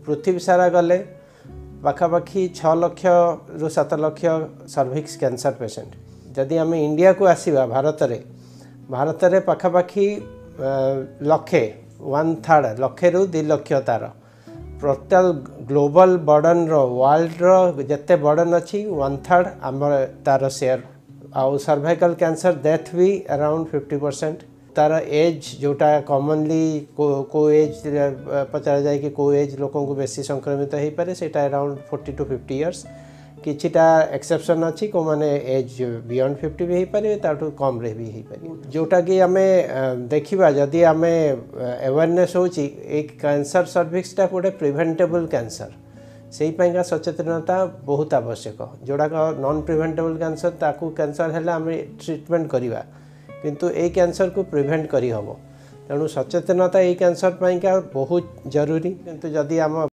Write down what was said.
पृथ्वी सारा गले पाखापाखि 6 लाख रु 7 लाख सर्विक्स कैंसर पेशेंट जदि आम इंडिया को आसवा भारत में पाखापाखि लक्षे 1/3 लक्षे रु 2 लाख तार टोटल ग्लोबल बर्डन वर्ल्ड जिते बर्डन अच्छी 1/3 आम तार शेयर आउ सर्वाइकल कैंसर डेथ भी अराउंड 50%। तार एज जोटा कॉमनली को एज पचार जाए कि को एज लोक बेसी संक्रमित हो पारे से अराउंड 40 to 50 इयर्स किछिटा एक्सेप्शन अच्छी को माने एज बियॉन्ड 50 भी हो पारे ताठू कम रे भी हो पारे जोटा कि आमे देखिबा जदि आमे अवेयरनेस होची एक कैंसर सर्विक्सटा गोटे प्रिवेंटेबल कैंसर से का सचेतनता बहुत आवश्यक जोड़ा नॉन प्रिवेंटेबल कैंसर ताकू कैंसर है आम ट्रीटमेंट करवा किंतु ए कैंसर को प्रिवेंट करी हबो तेणु सचेतनता ये कैंसर पाइका बहुत जरूरी किंतु जदि आम